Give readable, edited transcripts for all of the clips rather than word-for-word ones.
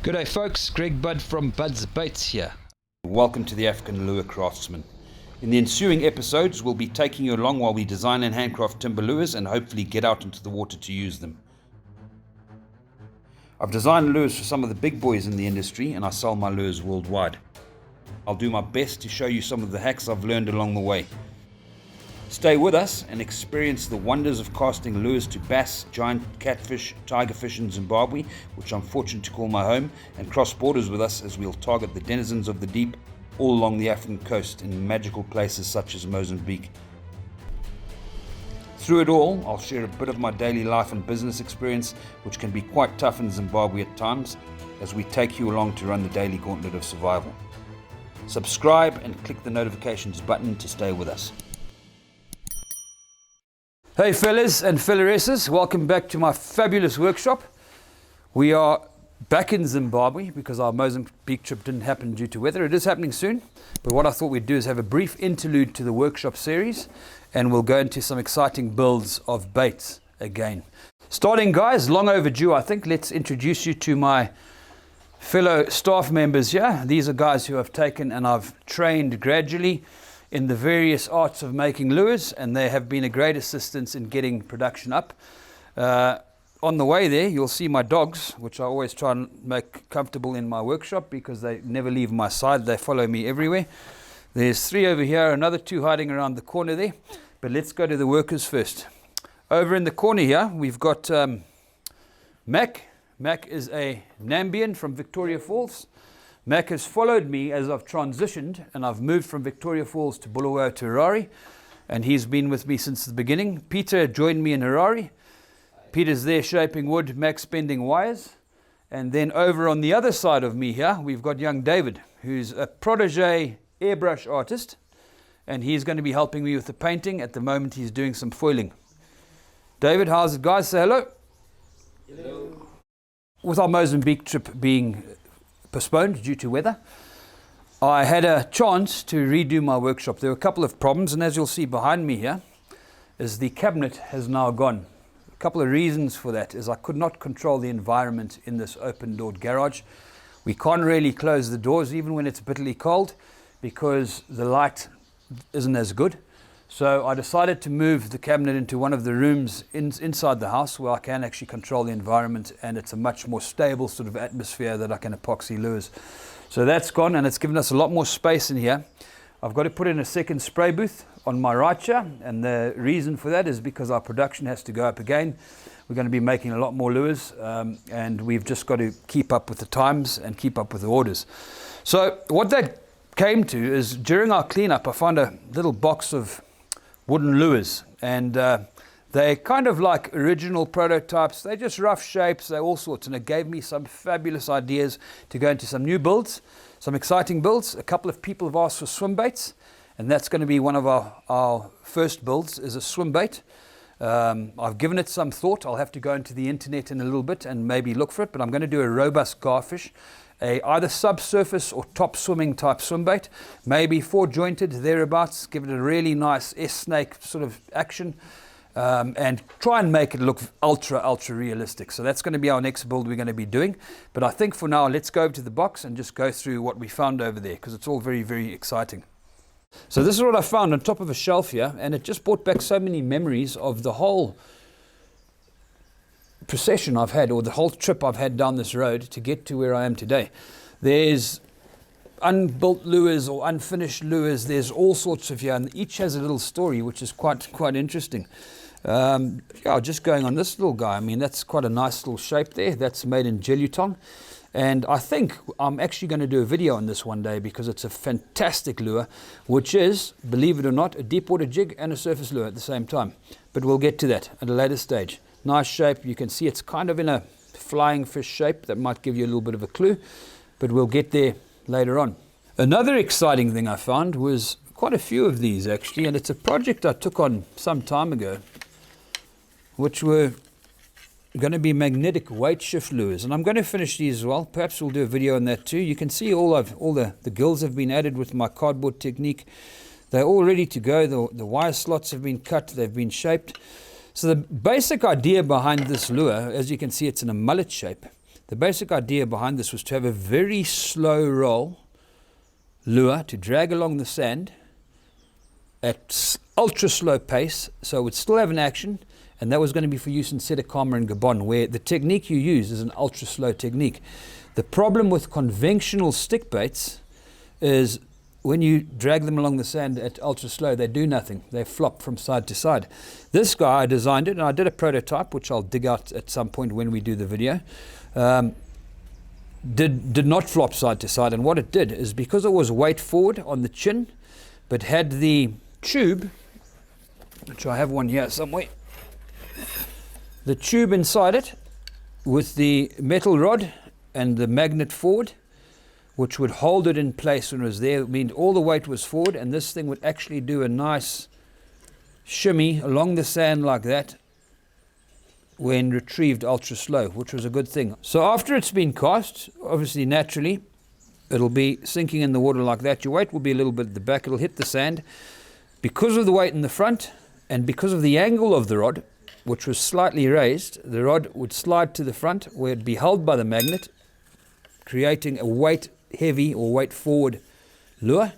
G'day folks, Greg Budd from Bud's Baits here. Welcome to the African Lure Craftsman. In the ensuing episodes, we'll be taking you along while we design and handcraft timber lures and hopefully get out into the water to use them. I've designed lures for some of the big boys in the industry and I sell my lures worldwide. I'll do my best to show you some of the hacks I've learned along the way. Stay with us and experience the wonders of casting lures to bass, giant catfish, tigerfish in Zimbabwe, which I'm fortunate to call my home, and cross borders with us as we'll target the denizens of the deep all along the African coast in magical places such as Mozambique. Through it all, I'll share a bit of my daily life and business experience, which can be quite tough in Zimbabwe at times, as we take you along to run the daily gauntlet of survival. Subscribe and click the notifications button to stay with us. Hey fellas and fellaresses, welcome back to my fabulous workshop. We are back in Zimbabwe because our Mozambique trip didn't happen due to weather. It is happening soon, but what I thought we'd do is have a brief interlude to the workshop series and we'll go into some exciting builds of baits again. Starting guys, long overdue I think, let's introduce you to my fellow staff members here. These are guys who I've taken and I've trained gradually in the various arts of making lures, and they have been a great assistance in getting production up. On the way there, you'll see my dogs, which I always try and make comfortable in my workshop because they never leave my side. They follow me everywhere. There's 3 over here, another 2 hiding around the corner there. But let's go to the workers first. Over in the corner here, we've got Mac. Mac is a Nambian from Victoria Falls. Mac has followed me as I've transitioned and I've moved from Victoria Falls to Bulawayo to Harare, and he's been with me since the beginning. Peter joined me in Harare. Peter's there shaping wood, Mac's bending wires. And then over on the other side of me here, we've got young David, who's a protege airbrush artist, and he's going to be helping me with the painting. At the moment he's doing some foiling. David, how's it guys? Say hello. Hello. With our Mozambique trip being postponed due to weather, I had a chance to redo my workshop. There were a couple of problems, and as you'll see behind me here is the cabinet has now gone. A couple of reasons for that is I could not control the environment in this open doored garage. We can't really close the doors even when it's bitterly cold because the light isn't as good. So I decided to move the cabinet into one of the rooms inside the house where I can actually control the environment, and it's a much more stable sort of atmosphere that I can epoxy lures. So that's gone, and it's given us a lot more space in here. I've got to put in a second spray booth on my right here, and the reason for that is because our production has to go up again. We're going to be making a lot more lures, and we've just got to keep up with the times and keep up with the orders. So what that came to is during our cleanup, I found a little box of wooden lures, and they're kind of like original prototypes. They're just rough shapes, they're all sorts, and it gave me some fabulous ideas to go into some new builds, some exciting builds. A couple of people have asked for swim baits, and that's going to be one of our first builds, is a swim bait. I've given it some thought. I'll have to go into the internet in a little bit and maybe look for it, but I'm going to do a robust garfish, either subsurface or top swimming type swim bait, maybe 4 jointed thereabouts, give it a really nice S-snake sort of action, and try and make it look ultra realistic. So that's going to be our next build we're going to be doing. But I think for now, let's go over to the box and just go through what we found over there, because it's all very exciting. So this is what I found on top of a shelf here, and it just brought back so many memories of the whole procession I've had, or the whole trip I've had down this road to get to where I am today. There's unbuilt lures or unfinished lures, there's all sorts of here, and each has a little story which is quite interesting. Yeah, just going on this little guy, I mean that's quite a nice little shape there. That's made in gelutong, and I think I'm actually going to do a video on this one day because it's a fantastic lure, which is, believe it or not, a deep water jig and a surface lure at the same time. But we'll get to that at a later stage. Nice shape. You can see it's kind of in a flying fish shape. That might give you a little bit of a clue, but we'll get there later on. Another exciting thing I found was quite a few of these actually, and it's a project I took on some time ago, which were going to be magnetic weight shift lures, and I'm going to finish these as well. Perhaps we'll do a video on that too. You can see all the gills have been added with my cardboard technique. They're all ready to go. The wire slots have been cut, they've been shaped. So the basic idea behind this lure, as you can see, it's in a mullet shape. The basic idea behind this was to have a very slow roll lure to drag along the sand at ultra slow pace, so it would still have an action, and that was going to be for use in Sedekama and Gabon, where the technique you use is an ultra slow technique. The problem with conventional stick baits is when you drag them along the sand at ultra slow, they do nothing. They flop from side to side. This guy, I designed it, and I did a prototype, which I'll dig out at some point when we do the video. Did not flop side to side, and what it did is, because it was weight forward on the chin, but had the tube, which I have one here somewhere, the tube inside it with the metal rod and the magnet forward, which would hold it in place when it was there. It meant all the weight was forward, and this thing would actually do a nice shimmy along the sand like that when retrieved ultra slow, which was a good thing. So after it's been cast, obviously naturally it'll be sinking in the water like that. Your weight will be a little bit at the back, it'll hit the sand. Because of the weight in the front and because of the angle of the rod, which was slightly raised, the rod would slide to the front where it'd be held by the magnet, creating a weight heavy or weight forward lure,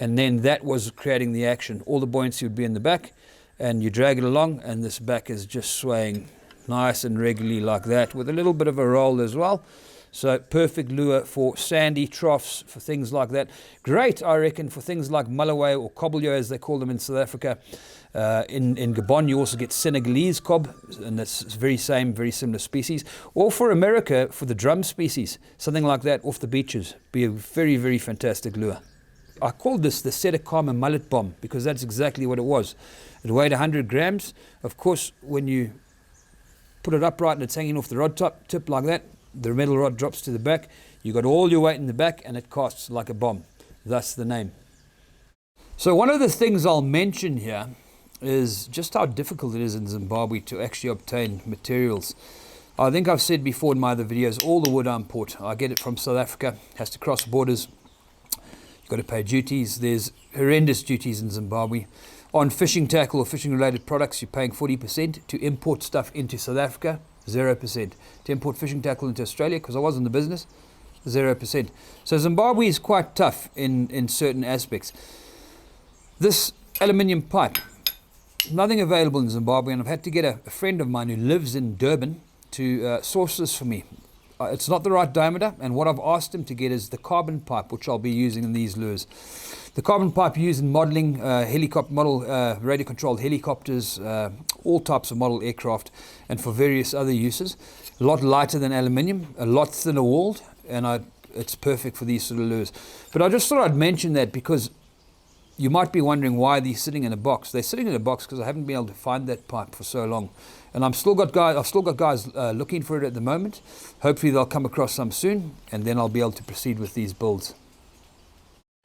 and then that was creating the action. All the buoyancy would be in the back, and you drag it along, and this back is just swaying nice and regularly like that, with a little bit of a roll as well. So perfect lure for sandy troughs, for things like that. Great, I reckon, for things like mulloway or cobbleo, as they call them in South Africa. In Gabon, you also get Senegalese cob, and that's very similar species. Or for America, for the drum species, something like that off the beaches, be a very, very fantastic lure. I called this the Sedekama mullet bomb because that's exactly what it was. It weighed 100 grams. Of course, when you put it upright and it's hanging off the rod tip like that, the metal rod drops to the back. You got all your weight in the back, and it casts like a bomb. Thus the name. So one of the things I'll mention here is just how difficult it is in Zimbabwe to actually obtain materials. I think I've said before in my other videos, all the wood I import, I get it from South Africa, has to cross borders. You've got to pay duties. There's horrendous duties in Zimbabwe. On fishing tackle or fishing related products, you're paying 40%. To import stuff into South Africa, 0%. To import fishing tackle into Australia, because I was in the business, 0%. So Zimbabwe is quite tough in certain aspects. This aluminium pipe, nothing available in Zimbabwe, and I've had to get a friend of mine who lives in Durban to source this for me. It's not the right diameter, and what I've asked him to get is the carbon pipe, which I'll be using in these lures. The carbon pipe used in modeling, helicopter model, radio-controlled helicopters, all types of model aircraft, and for various other uses. A lot lighter than aluminium, a lot thinner walled, and it's perfect for these sort of lures. But I just thought I'd mention that because you might be wondering why they're sitting in a box. They're sitting in a box because I haven't been able to find that pipe for so long. And I've still got guys looking for it at the moment. Hopefully they'll come across some soon, and then I'll be able to proceed with these builds.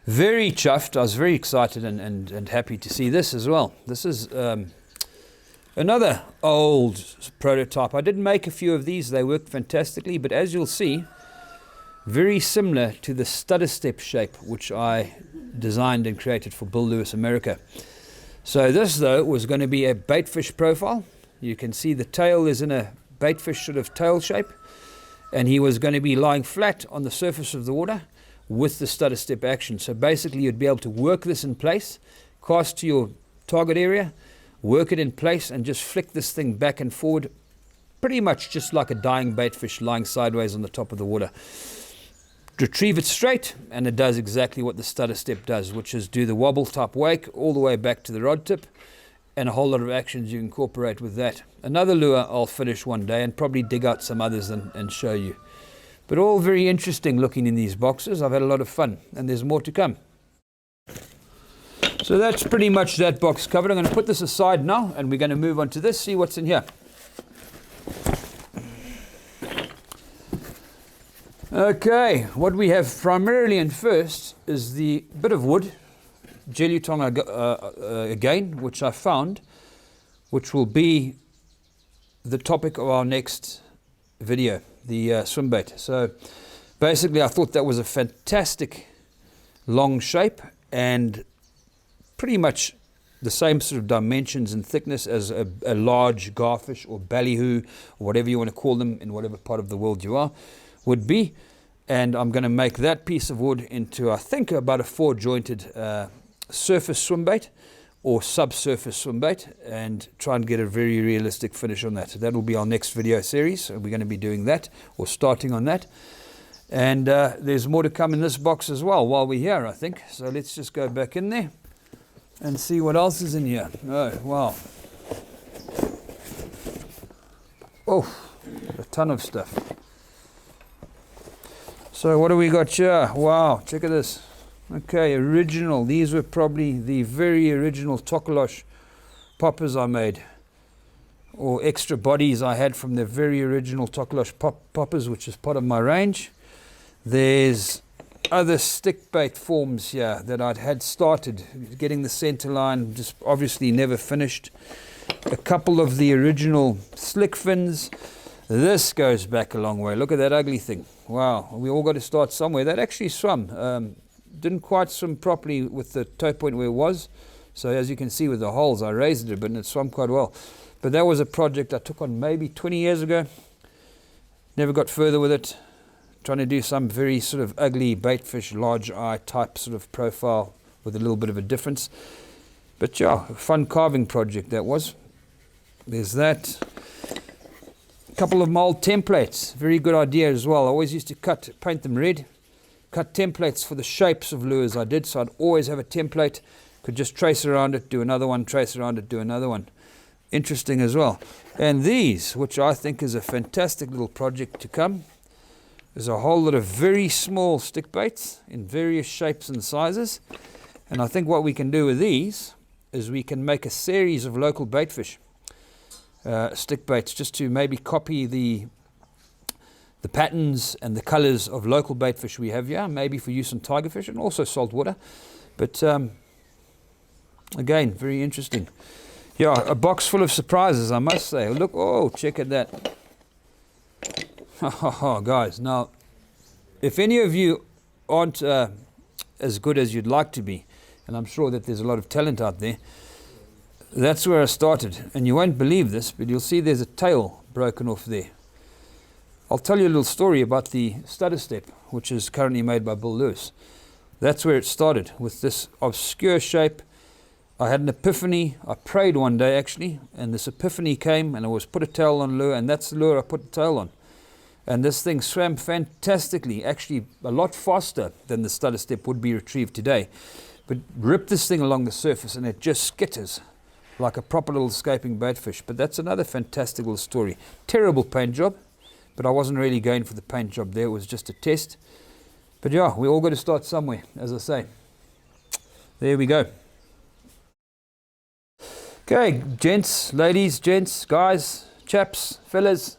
Very chuffed. I was very excited and happy to see this as well. This is another old prototype. I did make a few of these. They worked fantastically, but as you'll see, very similar to the stutter step shape, which I designed and created for Bill Lewis America. So this, though, was going to be a baitfish profile. You can see the tail is in a baitfish sort of tail shape, and he was going to be lying flat on the surface of the water with the stutter step action. So basically you'd be able to work this in place, cast to your target area, work it in place, and just flick this thing back and forward, pretty much just like a dying baitfish lying sideways on the top of the water. Retrieve it straight, and it does exactly what the stutter step does, which is do the wobble type wake all the way back to the rod tip, and a whole lot of actions you incorporate with that. Another lure I'll finish one day and probably dig out some others and show you. But all very interesting looking in these boxes. I've had a lot of fun, and there's more to come. So that's pretty much that box covered. I'm going to put this aside now, and we're going to move on to this, see what's in here. Okay, what we have primarily and first is the bit of wood, jelutong again, which I found, which will be the topic of our next video, the swim bait. So basically I thought that was a fantastic long shape and pretty much the same sort of dimensions and thickness as a large garfish or ballyhoo or whatever you want to call them in whatever part of the world you are. would be. And I'm going to make that piece of wood into, I think, about a 4-jointed surface swim bait or subsurface swim bait, and try and get a very realistic finish on that. So that will be our next video series. So we're going to be doing that, or starting on that. And there's more to come in this box as well while we're here, I think. So let's just go back in there and see what else is in here. Oh, wow. Oh, a ton of stuff. So what do we got here? Wow, check at this. Okay, original. These were probably the very original Tokolosh poppers I made, or extra bodies I had from the very original Tokolosh poppers, which is part of my range. There's other stick bait forms here that I'd had started, getting the center line, just obviously never finished. A couple of the original slick fins. This goes back a long way. Look at that ugly thing. Wow, we all got to start somewhere. That actually swam. Didn't quite swim properly with the toe point where it was. So as you can see with the holes, I raised it a bit and it swam quite well. But that was a project I took on maybe 20 years ago. Never got further with it. Trying to do some very sort of ugly baitfish, large eye type sort of profile with a little bit of a difference. But yeah, a fun carving project that was. There's that. A couple of mold templates. Very good idea as well. I always used to paint them red. Cut templates for the shapes of lures I did, so I'd always have a template. Could just trace around it, do another one, trace around it, do another one. Interesting as well. And these, which I think is a fantastic little project to come. There's a whole lot of very small stick baits in various shapes and sizes. And I think what we can do with these is we can make a series of local baitfish stick baits, just to maybe copy the patterns and the colors of local baitfish we have here, maybe for use on tigerfish and also saltwater. But again, very interesting. Yeah, a box full of surprises, I must say. Look, oh, check at that. Oh, guys, now, if any of you aren't as good as you'd like to be, and I'm sure that there's a lot of talent out there, that's where I started. And you won't believe this, but you'll see there's a tail broken off there. I'll tell you a little story about the stutter step, which is currently made by Bill Lewis. That's where it started, with this obscure shape. I had an epiphany. I prayed one day, actually, and this epiphany came, and I was put a tail on lure, and that's the lure I put the tail on. And this thing swam fantastically, actually a lot faster than the stutter step would be retrieved today. But ripped this thing along the surface, and it just skitters like a proper little escaping baitfish. But that's another fantastic little story. Terrible paint job. But I wasn't really going for the paint job there. It was just a test. But yeah, we all got to start somewhere, as I say. There we go. Okay, gents, ladies, gents, guys, chaps, fellas.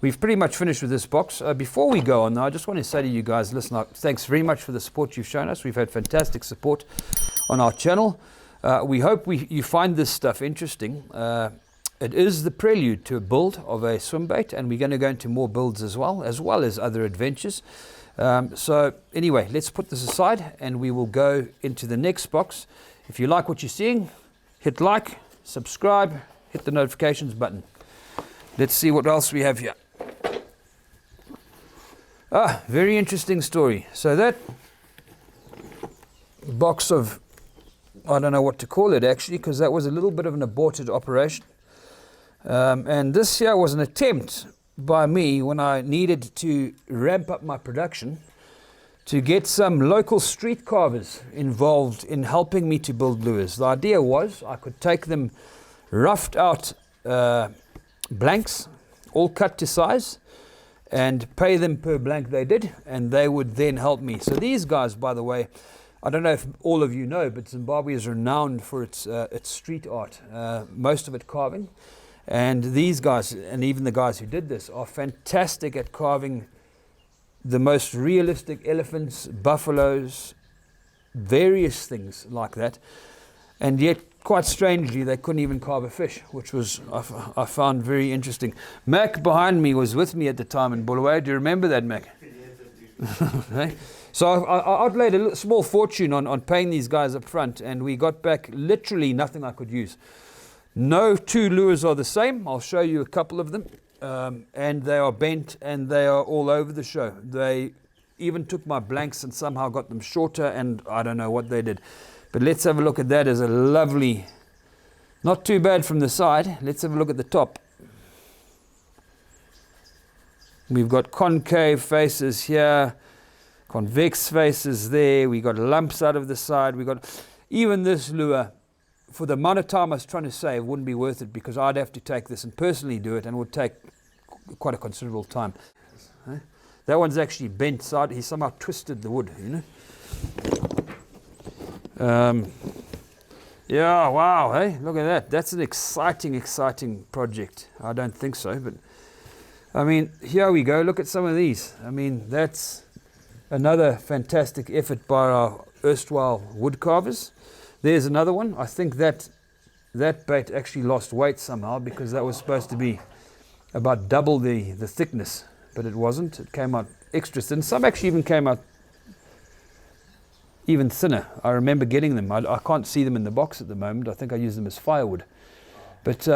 We've pretty much finished with this box. Before we go on, though, I just want to say to you guys, listen, thanks very much for the support you've shown us. We've had fantastic support on our channel. We hope you find this stuff interesting. It is the prelude to a build of a swim bait, and we're going to go into more builds as well as other adventures. So anyway, let's put this aside and we will go into the next box. If you like what you're seeing, hit like, subscribe, hit the notifications button. Let's see what else we have here. Very interesting story. So that box of, I don't know what to call it actually, because that was a little bit of an aborted operation. And this here was an attempt by me when I needed to ramp up my production to get some local street carvers involved in helping me to build lures. The idea was I could take them roughed out blanks, all cut to size, and pay them per blank they did, and they would then help me. So these guys, by the way, I don't know if all of you know, but Zimbabwe is renowned for its street art, most of it carving. And these guys, and even the guys who did this, are fantastic at carving the most realistic elephants, buffaloes, various things like that. And yet, quite strangely, they couldn't even carve a fish, which was I found very interesting. Mac behind me was with me at the time in Bulawayo. Do you remember that, Mac? Hey? So I outlaid a small fortune on paying these guys up front, and we got back literally nothing I could use. No two lures are the same. I'll show you a couple of them. and they are bent and they are all over the show. They even took my blanks and somehow got them shorter, and I don't know what they did. But let's have a look at that as a lovely, not too bad from the side. Let's have a look at the top. We've got concave faces here, convex faces there. We got lumps out of the side. We got even this lure. For the amount of time I was trying to save, wouldn't be worth it because I'd have to take this and personally do it, and it would take quite a considerable time. That one's actually bent side. He somehow twisted the wood, you know. Yeah, wow, hey, look at that. That's an exciting project. I don't think so, but I mean, here we go. Look at some of these. I mean, that's another fantastic effort by our erstwhile wood carvers. There's another one. I think that bait actually lost weight somehow because that was supposed to be about double the thickness, but it wasn't. It came out extra thin. Some actually even came out even thinner. I remember getting them. I can't see them in the box at the moment. I think I use them as firewood. But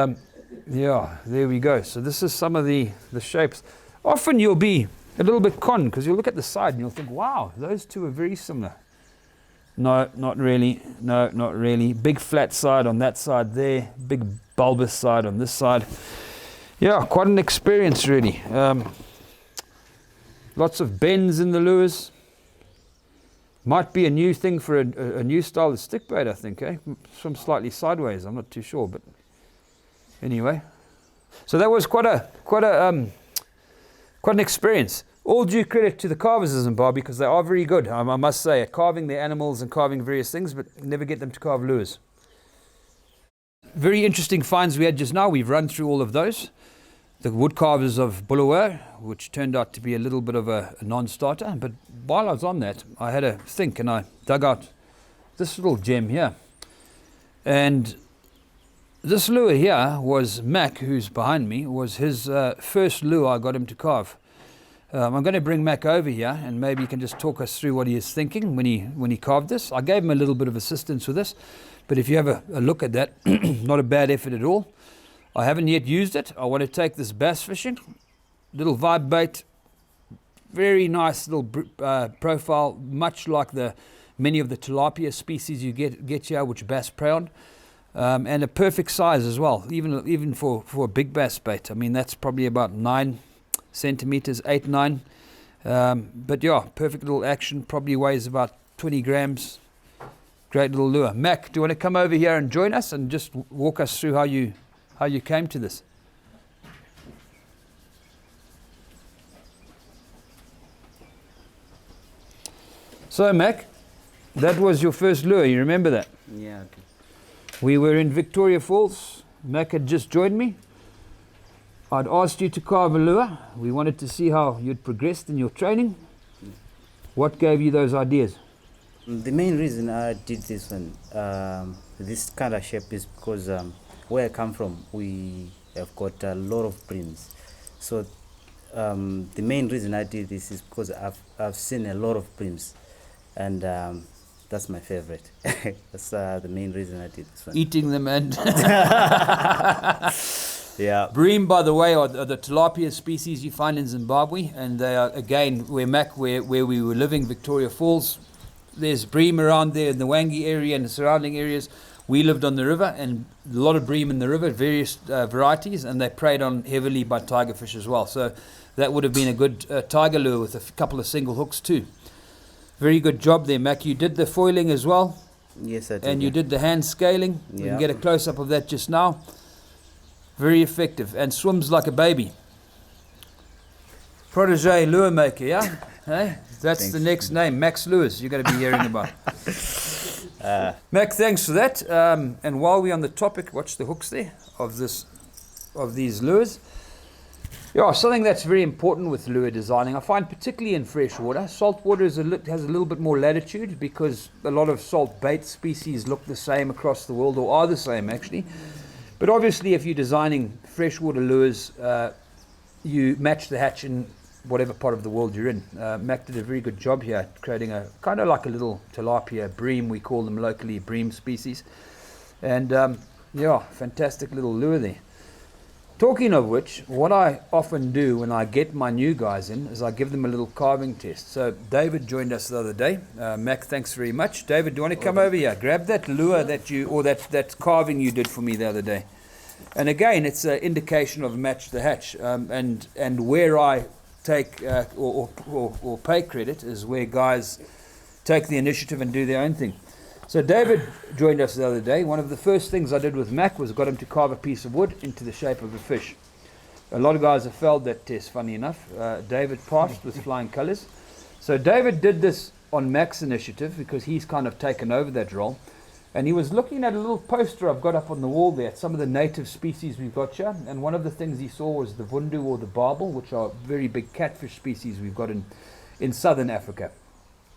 yeah, there we go. So this is some of the shapes. Often you'll be a little bit conned because you'll look at the side and you'll think, wow, those two are very similar. No, not really. No, not really. Big flat side on that side there. Big bulbous side on this side. Yeah, quite an experience really. Lots of bends in the lures. Might be a new thing for a new style of stick bait, I think, eh? Some slightly sideways, I'm not too sure, but anyway. So that was quite an experience. All due credit to the carvers in Zimbabwe because they are very good, I must say, at carving their animals and carving various things, but never get them to carve lures. Very interesting finds we had just now. We've run through all of those. The wood carvers of Bulawayo, which turned out to be a little bit of a non-starter. But while I was on that, I had a think and I dug out this little gem here. And this lure here was Mac, who's behind me, was his first lure I got him to carve. I'm going to bring Mac over here and maybe he can just talk us through what he is thinking when he carved this. I gave him a little bit of assistance with this, but if you have a look at that, not a bad effort at all. I haven't yet used it. I want to take this bass fishing, little vibe bait, very nice little profile, much like many of the tilapia species you get here, which bass prey on, and a perfect size as well, even for a big bass bait. I mean, that's probably about 9 centimeters, 8, 9. But yeah, perfect little action. Probably weighs about 20 grams. Great little lure. Mac, do you want to come over here and join us and just walk us through how you came to this? So Mac, that was your first lure, you remember that? Yeah, okay. We were in Victoria Falls. Mac had just joined me. I'd asked you to carve a lure. We wanted to see how you'd progressed in your training. What gave you those ideas? The main reason I did this one, this kind of shape, is because where I come from, we have got a lot of breams. So the main reason I did this is because I've seen a lot of breams, and that's my favorite. That's the main reason I did this one. Eating them and yeah. Bream, by the way, are the tilapia species you find in Zimbabwe, and they are, again, where we were living, Victoria Falls, there's bream around there in the Wangi area and the surrounding areas. We lived on the river, and a lot of bream in the river, various varieties, and they preyed on heavily by tiger fish as well. So that would have been a good tiger lure with a couple of single hooks too. Very good job there, Mac. You did the foiling as well. Yes, I did. And you did the hand scaling. Yeah. We can get a close-up of that just now. Very effective and swims like a baby. Protege lure maker, yeah? Hey, that's Thanks. the next name, Max Lewis. You're going to be hearing about. Mac, thanks for that. And while we're on the topic, watch the hooks there of these lures. Yeah, something that's very important with lure designing, I find particularly in freshwater. Saltwater has a little bit more latitude because a lot of salt bait species look the same across the world, or are the same actually. But obviously if you're designing freshwater lures, you match the hatch in whatever part of the world you're in. Mac did a very good job here creating a kind of like a little tilapia bream, we call them locally bream species. And yeah, fantastic little lure there. Talking of which, what I often do when I get my new guys in is I give them a little carving test. So David joined us the other day. Mac, thanks very much. David, do you want to come over here? Grab that lure that carving you did for me the other day. And again, it's an indication of match the hatch. And where I take or pay credit is where guys take the initiative and do their own thing. So David joined us the other day. One of the first things I did with Mac was got him to carve a piece of wood into the shape of a fish. A lot of guys have failed that test, funny enough. David passed with flying colours. So David did this on Mac's initiative because he's kind of taken over that role. And he was looking at a little poster I've got up on the wall there, some of the native species we've got here. And one of the things he saw was the vundu or the barbel, which are very big catfish species we've got in southern Africa.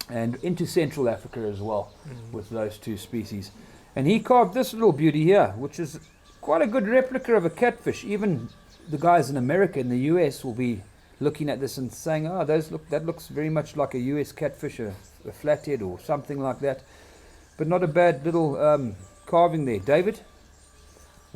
And into Central Africa as well, with those two species. And he carved this little beauty here, which is quite a good replica of a catfish. Even the guys in America, in the US, will be looking at this and saying, oh, that looks very much like a US catfish, a flathead or something like that. But not a bad little carving there. David,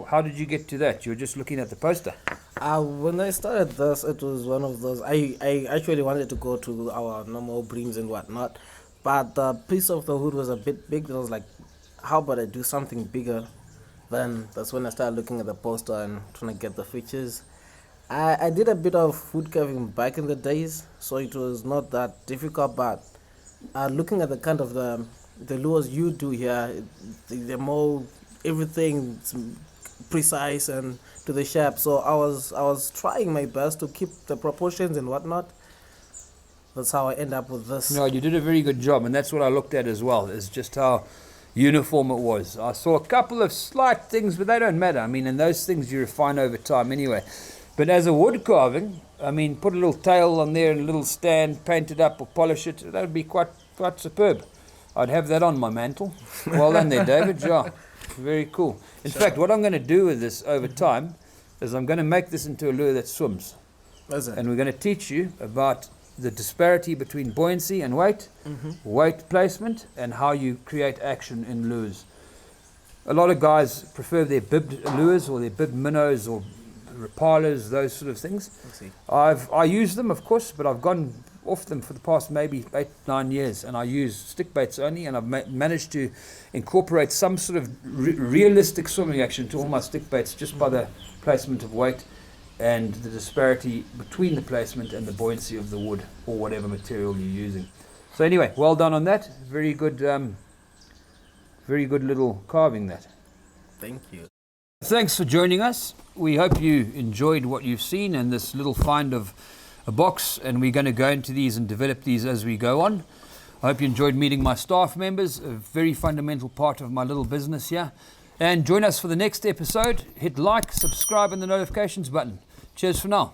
how did you get to that? You were just looking at the poster. When I started this, it was one of those. I actually wanted to go to our normal breams and whatnot, but the piece of the wood was a bit big. I was like, how about I do something bigger? Then that's when I started looking at the poster and trying to get the features. I did a bit of wood carving back in the days, so it was not that difficult, but looking at the kind of the lures you do here, they're more everything precise and to the shape. So I was trying my best to keep the proportions and whatnot. That's how I end up with this. No, you did a very good job, and that's what I looked at as well, is just how uniform it was. I saw a couple of slight things, but they don't matter. I mean, and those things you refine over time anyway. But as a wood carving, I mean, put a little tail on there and a little stand, paint it up or polish it, that would be quite superb. I'd have that on my mantle. Well done there, David. Yeah, very cool. In fact, what I'm going to do with this over time is I'm going to make this into a lure that swims. And we're going to teach you about the disparity between buoyancy and weight, weight placement, and how you create action in lures. A lot of guys prefer their bibbed lures or their bibbed minnows or rapalas, those sort of things. I use them, of course, but I've gone off them for the past maybe 8-9 years, and I use stick baits only, and I've managed to incorporate some sort of realistic swimming action to all my stick baits just by the placement of weight and the disparity between the placement and the buoyancy of the wood or whatever material you're using. So anyway, well done on that. Very good little carving that. Thank you. Thanks for joining us. We hope you enjoyed what you've seen and this little find of a box, and we're going to go into these and develop these as we go on. I hope you enjoyed meeting my staff members, a very fundamental part of my little business here. And join us for the next episode. Hit like, subscribe, and the notifications button. Cheers for now.